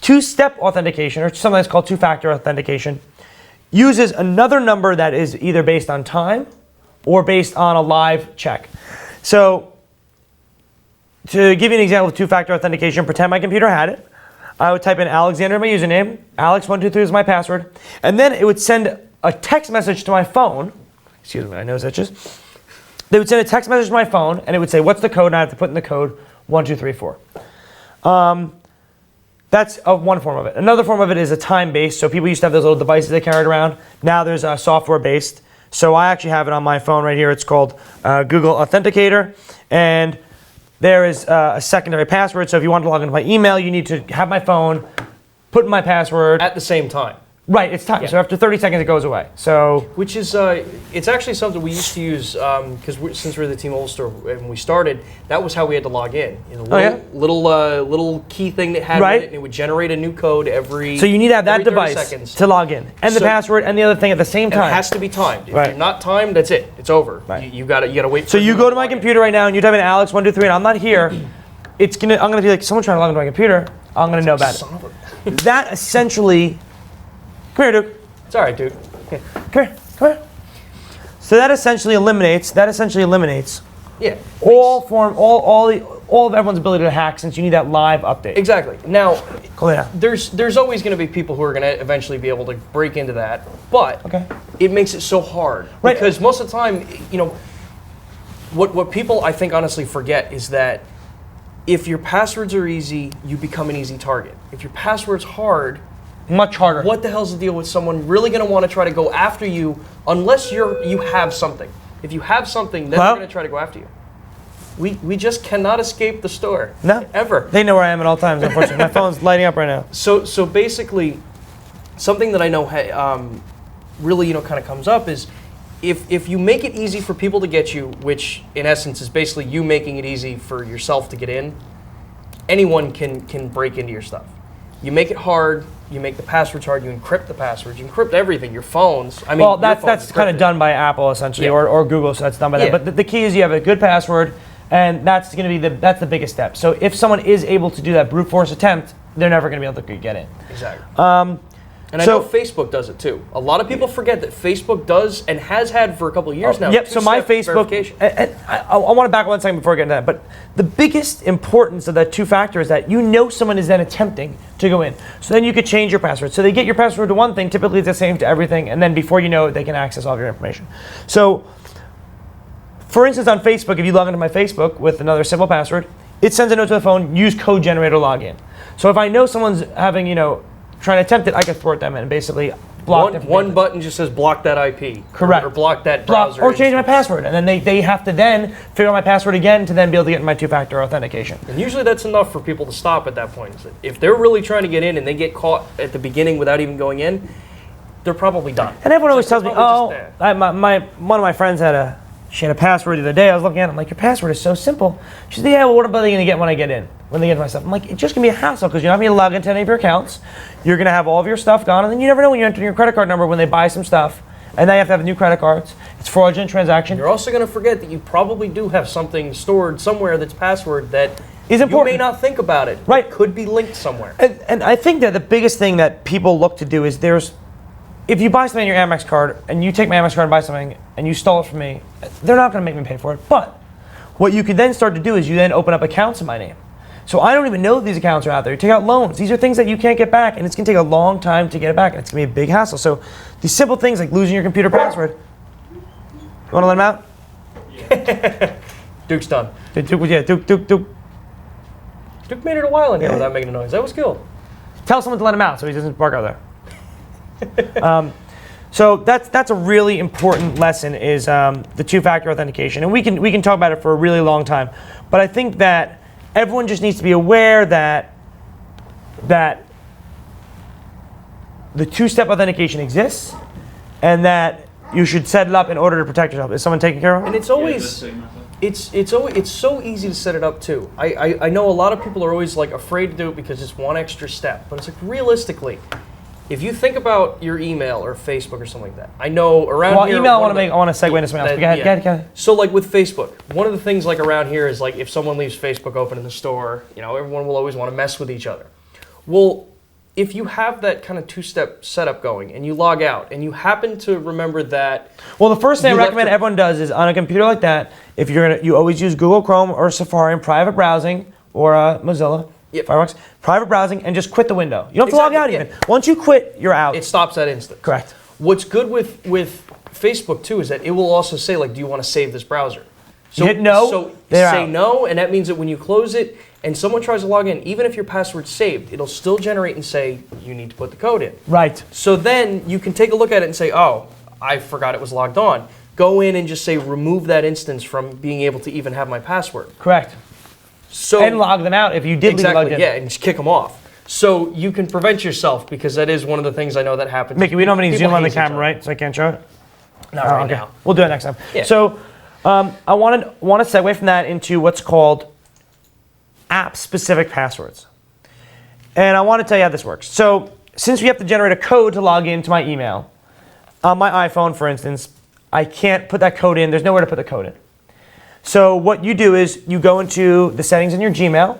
Two-step authentication, or something that's called two-factor authentication, uses another number that is either based on time or based on a live check. So to give you an example of two-factor authentication, pretend my computer had it. I would type in Alexander, my username, Alex123 is my password, and then it would send a text message to my phone. Excuse me, my nose itches. They would send a text message to my phone, and it would say, what's the code? And I have to put in the code 1234. That's one form of it. Another form of it is a time-based. So people used to have those little devices they carried around. Now there's a software-based. So I actually have it on my phone right here. It's called Google Authenticator. And there is a secondary password. So if you want to log into my email, you need to have my phone, put in my password. At the same time. Right, it's time. Yeah. So after 30 seconds, it goes away. So, which is, it's actually something we used to use because since we're the T-Mobile store when we started, that was how we had to log in. You know, little key thing that had right. it, and it would generate a new code every. So you need to have that device seconds. to log in, and the password, and the other thing at the same time. It has to be timed. If right. you're not timed, that's it. It's over. Right. You gotta wait. So you go to my computer right now, and you type in Alex123, and I'm not here. I'm gonna be like, someone's trying to log into my computer. I'm gonna know about it. That essentially. Come here, Duke. It's all right, dude. Come here. So that essentially eliminates. Yeah. All of everyone's ability to hack, since you need that live update. Exactly. Now, Cool, yeah. there's always going to be people who are going to eventually be able to break into that, but it makes it so hard Right. because most of the time, you know, what people I think honestly forget is that if your passwords are easy, you become an easy target. If your password's hard. Much harder. What the hell's the deal with someone really going to want to try to go after you unless you have something? If you have something, then they're going to try to go after you. We just cannot escape the store. No. Ever. They know where I am at all times, unfortunately. My phone's lighting up right now. So basically, something that I know really kind of comes up is if you make it easy for people to get you, which in essence is basically you making it easy for yourself to get in, anyone can break into your stuff. You make it hard. You make the passwords hard. You encrypt the passwords. You encrypt everything. Your phones. I mean, well, that's kind of done by Apple essentially, or Google. So that's done by that. But the key is you have a good password, and that's going to be that's the biggest step. So if someone is able to do that brute force attempt, they're never going to be able to get in. Exactly. And I know Facebook does it too. A lot of people forget that Facebook does and has had for a couple of years now. Yep. So my Facebook. And I want to back 1 second before I get into that. But the biggest importance of that two-factor is that you know someone is then attempting to go in. So then you could change your password. So they get your password to one thing. Typically it's the same to everything. And then before you know it, they can access all of your information. So, for instance, on Facebook, if you log into my Facebook with another simple password, it sends a note to the phone. Use code generator to log in. So if I know someone's having trying to attempt it, I can thwart them and basically block them. One button just says block that IP. Correct. Or block that browser. Or change my password. And then they have to then figure out my password again to then be able to get in my two-factor authentication. And usually that's enough for people to stop at that point. If they're really trying to get in and they get caught at the beginning without even going in, they're probably done. And everyone always tells me, one of my friends had a password the other day. I was looking at it. I'm like, your password is so simple. She said, yeah, well, what are they going to get when I get in? When they get to my stuff? I'm like, it's just going to be a hassle because you're not going to log into any of your accounts. You're going to have all of your stuff gone, and then you never know when you enter your credit card number when they buy some stuff, and now you have to have new credit cards. It's fraudulent transaction. You're also going to forget that you probably do have something stored somewhere that's password that is important. You may not think about it. Right. It could be linked somewhere. And I think that the biggest thing that people look to do is if you buy something on your Amex card and you take my Amex card and buy something and you stole it from me, they're not going to make me pay for it. But what you could then start to do is you then open up accounts in my name. So I don't even know that these accounts are out there. You take out loans. These are things that you can't get back, and it's going to take a long time to get it back, and it's going to be a big hassle. So these simple things like losing your computer password. You want to let him out? Yeah. Duke's done. Duke. Duke made it a while in here without making a noise. That was cool. Tell someone to let him out so he doesn't bark out there. So that's a really important lesson is the two-factor authentication, and we can talk about it for a really long time. But I think that everyone just needs to be aware that the two-step authentication exists, and that you should set it up in order to protect yourself. Is someone taking care of it? And it's always it's so easy to set it up too. I know a lot of people are always like afraid to do it because it's one extra step, but it's like realistically, if you think about your email or Facebook or something like that, I know around here. Email. I want to segue into something else. Go ahead. So like with Facebook, one of the things like around here is like if someone leaves Facebook open in the store, everyone will always want to mess with each other. Well, if you have that kind of two-step setup going and you log out and you happen to remember that. Well, the first thing I you left recommend your- everyone does is on a computer like that, if you always use Google Chrome or Safari in private browsing or Mozilla, Yep. Firefox, private browsing, and just quit the window. You don't have to log out Exactly, even. Once you quit, you're out. It stops that instant. Correct. What's good with Facebook too is that it will also say like, do you want to save this browser? So hit no, So they're say out. no, and that means that when you close it and someone tries to log in, even if your password's saved, it'll still generate and say you need to put the code in. Right. So then you can take a look at it and say, oh, I forgot it was logged on. Go in and just say remove that instance from being able to even have my password. Correct. So And log them out if you did leave exactly, logged in. yeah, and just kick them off. So you can prevent yourself because that is one of the things I know that happens. Mickey, we don't have any People zoom on the haze each camera, other. right? So I can't show it? Not Oh, right okay. now. We'll do it next time. Yeah. So I want to segue from that into what's called app-specific passwords. And I want to tell you how this works. So since we have to generate a code to log into my email, on my iPhone, for instance, I can't put that code in. There's nowhere to put the code in. So what you do is you go into the settings in your Gmail.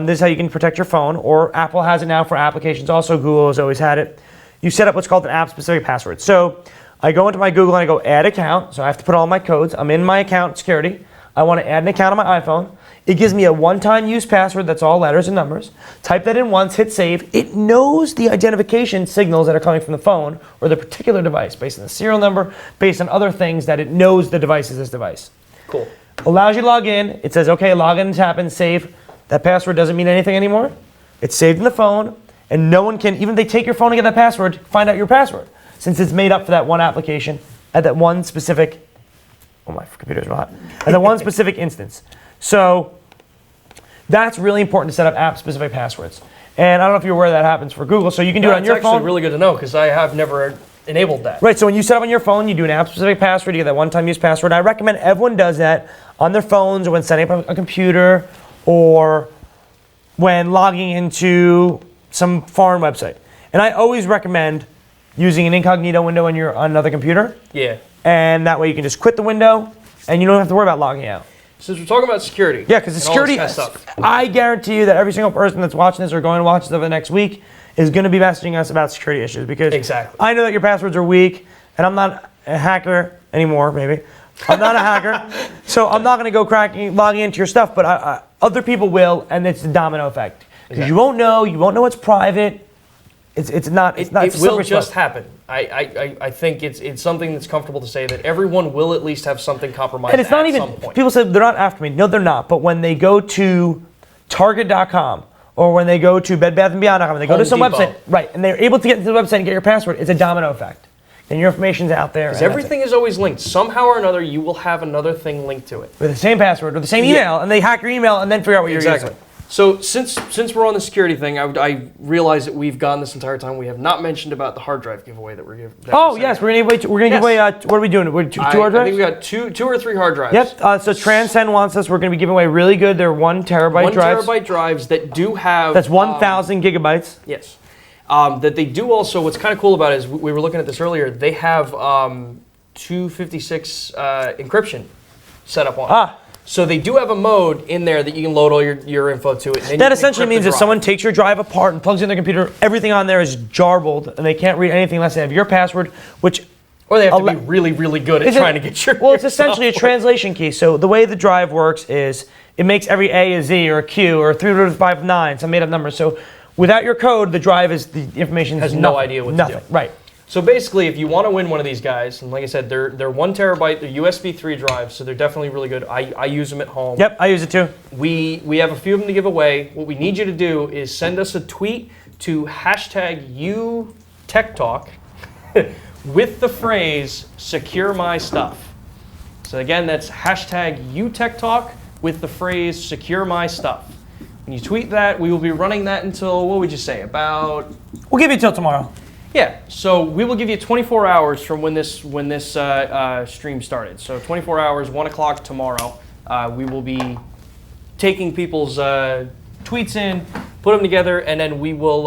This is how you can protect your phone, or Apple has it now for applications. Also, Google has always had it. You set up what's called an app-specific password. So I go into my Google and I go add account. So I have to put all my codes. I'm in my account security. I want to add an account on my iPhone. It gives me a one-time use password that's all letters and numbers. Type that in once, hit save. It knows the identification signals that are coming from the phone or the particular device based on the serial number, based on other things that it knows the device is this device. Cool. Allows you to log in. It says, okay, login has happened, save. That password doesn't mean anything anymore. It's saved in the phone, and no one can, even if they take your phone and get that password, find out your password, since it's made up for that one application at that one specific, oh, my computer's hot, at that one specific instance. So that's really important to set up app-specific passwords. And I don't know if you're aware that happens for Google, so you can do it on your It's phone. actually really good to know because I have never enabled that. Right, so when you set up on your phone, you do an app-specific password, you get that one-time use password. I recommend everyone does that on their phones or when setting up a computer or when logging into some foreign website. And I always recommend using an incognito window on another computer, Yeah. and that way you can just quit the window and you don't have to worry about logging out. Since we're talking about security. Yeah, because the and all this security, kind of stuff. I guarantee you that every single person that's watching this or going to watch this over the next week is going to be messaging us about security issues because Exactly. I know that your passwords are weak, and I'm not a hacker anymore, maybe. I'm not a hacker, so I'm not going to go logging into your stuff, but other people will, and it's the domino effect. Because you won't know what's private. It's not It a will slippery just slope. happen. I think it's something that's comfortable to say that everyone will at least have something compromised And it's not at even, some point. people say they're not after me. No, they're not. But when they go to Target.com or when they go to BedBathAndBeyond.com, and they go Home to some Depot. website, right, and they're able to get into the website and get your password, it's a domino effect. And your information's out there. Because and that's everything is always linked. Somehow or another, you will have another thing linked to it. it. With the same password or the same email, and they hack your email and then figure out what you're Exactly. using. So since we're on the security thing, I realize that we've gone this entire time. We have not mentioned about the hard drive giveaway that we're giving. Oh yes, we're gonna give away. What are we doing? We're two hard drives. I think we got two or three hard drives. Yep. So Transcend wants us. We're gonna be giving away really good. They're 1 terabyte 1 drives. terabyte drives that do have. That's 1,000 gigabytes. Yes. That they do also. What's kind of cool about it is we were looking at this earlier. They have 256 encryption set up on it. Ah. So they do have a mode in there that you can load all your info to it. And then That you can essentially encrypt means the if drive. someone takes your drive apart and plugs in their computer, everything on there is jarbled and they can't read anything unless they have your password, which Or they have to be really, really good at trying to get your. well, it's essentially a translation key. So the way the drive works is it makes every A a Z or a Q or a 3 to the 5 of 9, some made up number. So without your code, the drive is the information Has is no nothing, idea what to nothing. do. Right. So basically, if you want to win one of these guys, and like I said, they're 1 terabyte, they're USB 3 drives, so they're definitely really good. I use them at home. Yep, I use it too. We have a few of them to give away. What we need you to do is send us a tweet to #UTechTalk with the phrase "secure my stuff." So again, that's #UTechTalk with the phrase "secure my stuff." When you tweet that, we will be running that until, what would you say, about... We'll give you till tomorrow. Yeah, so we will give you 24 hours from when this stream started. So 24 hours, 1 o'clock tomorrow, we will be taking people's tweets in, put them together, and then we will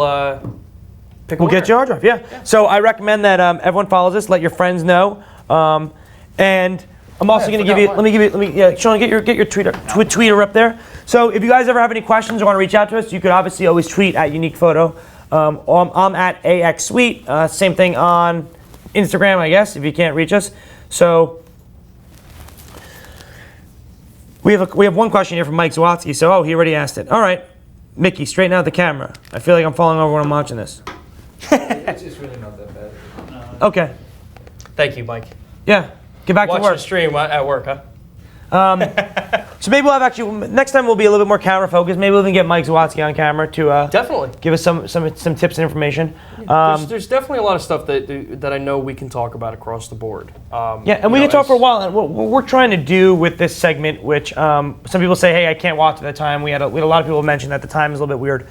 pick. We'll get your hard drive. Yeah. So I recommend that everyone follows this. Let your friends know. And I'm also going to give you. Let me. Yeah, Sean, get your tweeter up there. So if you guys ever have any questions or want to reach out to us, you could obviously always tweet at Unique Photo. I'm at AXSuite. Same thing on Instagram, I guess, if you can't reach us. So we have one question here from Mike Zawatsky. So, he already asked it. All right, Mickey, straighten out the camera. I feel like I'm falling over when I'm watching this. It's really not that bad. Okay. Thank you, Mike. Yeah. Get back Watch to work. the stream at work, huh? So maybe we'll have next time we'll be a little bit more camera focused. Maybe we'll even get Mike Zawatsky on camera to Definitely. give us some tips and information. There's definitely a lot of stuff that I know we can talk about across the board. Yeah, and we can talk for a while. And what we're trying to do with this segment, which some people say, hey, I can't watch at the time. We had a lot of people mention that the time is a little bit weird.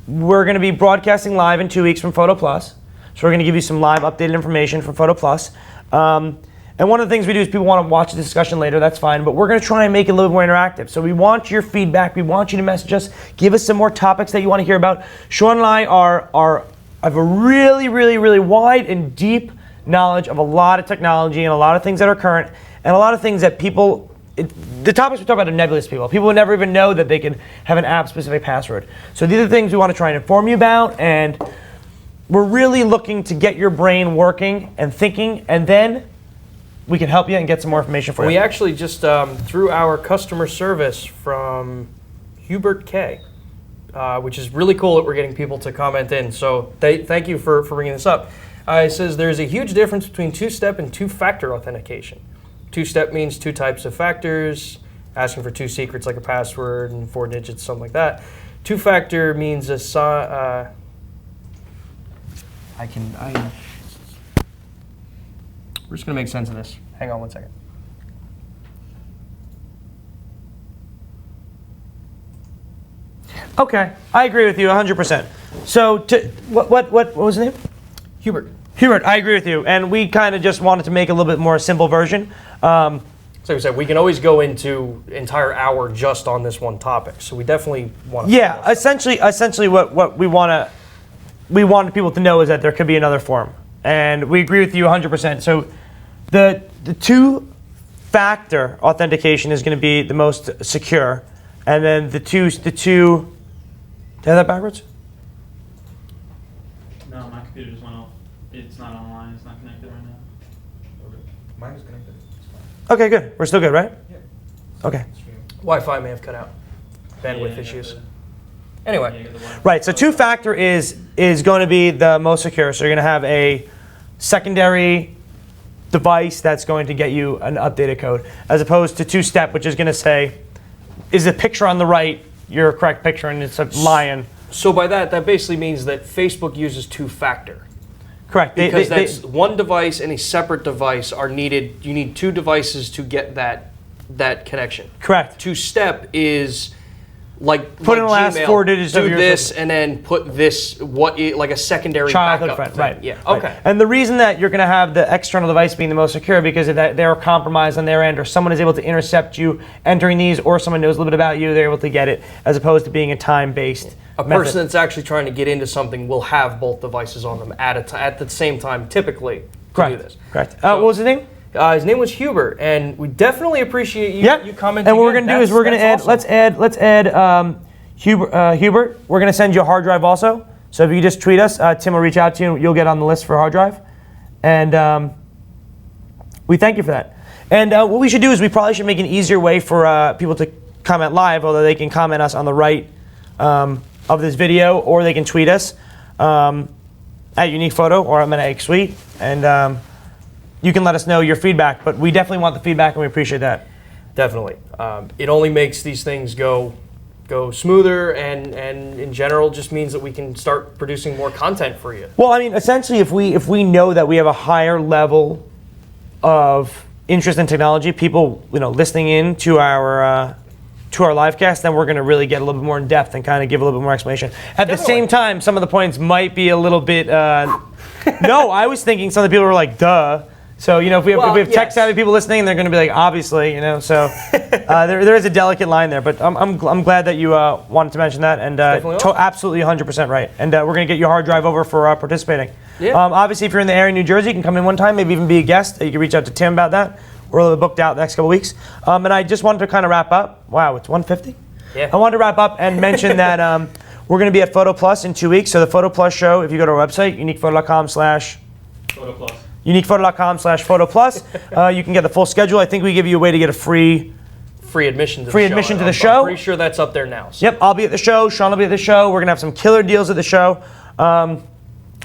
We're going to be broadcasting live in 2 weeks from Photo Plus. So we're going to give you some live updated information from Photo Plus. And one of the things we do is people want to watch the discussion later, that's fine, but we're going to try and make it a little bit more interactive. So we want your feedback, we want you to message us, give us some more topics that you want to hear about. Sean and I have a really, really, really wide and deep knowledge of a lot of technology and a lot of things that are current, and a lot of things that the topics we talk about are nebulous people. People would never even know that they can have an app-specific password. So these are the things we want to try and inform you about, and we're really looking to get your brain working and thinking, and then we can help you and get some more information for you. We actually just, through our customer service from Hubert K., which is really cool that we're getting people to comment in. So thank you for bringing this up. It says there's a huge difference between two-step and two-factor authentication. Two-step means 2 types of factors, asking for 2 secrets like a password and 4 digits, something like that. Two-factor means we're just going to make sense of this. Hang on one second. Okay, I agree with you 100%. So what was the name? Hubert. Hubert, I agree with you. And we kind of just wanted to make a little bit more simple version. So we said we can always go into entire hour just on this one topic. So we definitely want to. Yeah, essentially what we wanted people to know is that there could be another form. And we agree with you 100%. So the two-factor authentication is going to be the most secure. And then the two, did I have that backwards? No, my computer just went off. It's not online. It's not connected right now. Okay. Mine is connected. It's fine. Okay, good. We're still good, right? Yeah. Okay. Wi-Fi may have cut out. Bandwidth issues. Anyway. Right, so two-factor is going to be the most secure. So you're going to have a secondary device that's going to get you an updated code, as opposed to two-step, which is going to say, is the picture on the right your correct picture, and it's a lion. So by that basically means that Facebook uses two-factor. Correct. Because that's one device and a separate device are needed. You need 2 devices to get that connection. Correct. Two-step is like put in the last Gmail, 4 digits do of your this and then put this like a secondary childhood backup friend, thing. right? Yeah. Right. Okay. And the reason that you're going to have the external device being the most secure because if they're compromised on their end, or someone is able to intercept you entering these, or someone knows a little bit about you, they're able to get it, as opposed to being a time-based. A person that's actually trying to get into something will have both devices on them at the same time, typally. Correct. To do this. Correct. What was his name? His name was Hubert, and we definitely appreciate you commenting. And what we're going to do is we're going to add. Awesome. Let's add. Hubert, we're going to send you a hard drive also. So if you just tweet us, Tim will reach out to you. You'll get on the list for a hard drive. And we thank you for that. And what we should do is we probably should make an easier way for people to comment live, although they can comment us on the right of this video, or they can tweet us at Unique Photo, or I'm at AXSuite. And you can let us know your feedback. But we definitely want the feedback, and we appreciate that. Definitely. It only makes these things go smoother, and in general just means that we can start producing more content for you. Well, I mean, essentially, if we know that we have a higher level of interest in technology, people listening in to our live cast, then we're going to really get a little bit more in depth and kind of give a little bit more explanation. At the same time, some of the points might be a little bit. No, I was thinking some of the people were like, "Duh." So if we have tech savvy people listening, they're going to be like, obviously, So there is a delicate line there, but I'm glad that you wanted to mention that, and absolutely 100% right. And we're going to get your hard drive over for participating. Yeah. Obviously, if you're in the area in New Jersey, you can come in one time, maybe even be a guest. You can reach out to Tim about that. We're a little booked out the next couple weeks. And I just wanted to kind of wrap up. Wow, it's 1:50. Yeah. I wanted to wrap up and mention that we're going to be at Photo Plus in 2 weeks. So the Photo Plus show, if you go to our website, Photo Plus. uniquephoto.com/Photo Plus, you can get the full schedule. I think we give you a way to get a free Admission to Free the show. admission to the I'm show. pretty sure that's up there now. So. Yep, I'll be at the show. Sean will be at the show. We're going to have some killer deals at the show.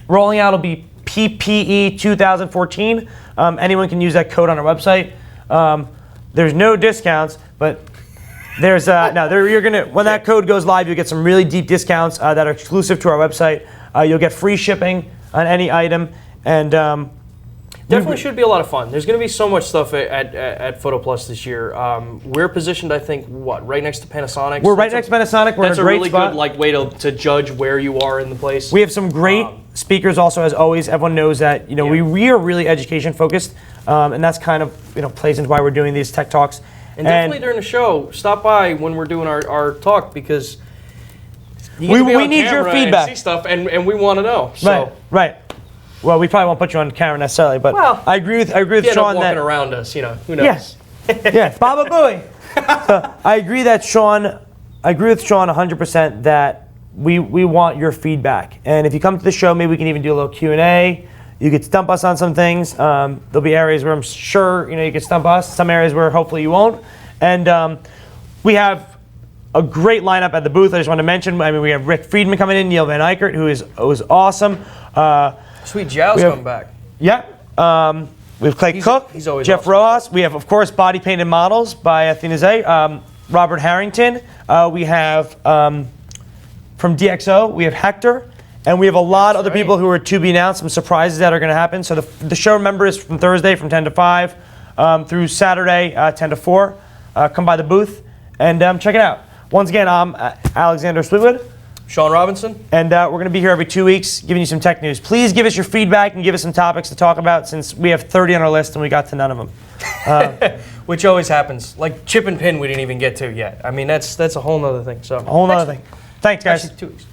Rolling out will be PPE 2014. Anyone can use that code on our website. There's no discounts, but there's you're gonna when that code goes live, you'll get some really deep discounts that are exclusive to our website. You'll get free shipping on any item, and Definitely should be a lot of fun. There's going to be so much stuff at Photo Plus this year. We're positioned, I think, right next to Panasonic. We're right next to Panasonic. We're in a great really spot. good way to judge where you are in the place. We have some great speakers also, as always. Everyone knows that we are really education focused, and that's kind of plays into why we're doing these tech talks. And definitely during the show, stop by when we're doing our talk, because we need your feedback. And see stuff, and we want to know. So. Right. Well, we probably won't put you on camera necessarily, but I agree with Sean walking that around us, who knows? Yes. Yeah, Baba Booey. So I agree with Sean 100% that we want your feedback. And if you come to the show, maybe we can even do a little Q&A. You could stump us on some things. There'll be areas where I'm sure you could stump us. Some areas where hopefully you won't. And we have a great lineup at the booth. I just want to mention. I mean, we have Rick Friedman coming in, Neil Van Eickert, who is awesome. Sweet Zhao's coming back. Yeah. We have Clay Cook, he's always Jeff awesome. Rojas. We have, of course, Body Painted Models by Athena Zay. Robert Harrington. We have from DxO, we have Hector. And we have a lot of other people who are to be announced, some surprises that are going to happen. So the show, remember, is from Thursday from 10 to 5 through Saturday 10 to 4. Come by the booth and check it out. Once again, I'm Alexander Sweetwood. Sean Robinson. And we're going to be here every 2 weeks giving you some tech news. Please give us your feedback and give us some topics to talk about, since we have 30 on our list and we got to none of them. Which always happens. Like chip and pin we didn't even get to yet. I mean, that's a whole nother thing. So A whole nother thing. Thanks, guys. Actually, 2 weeks.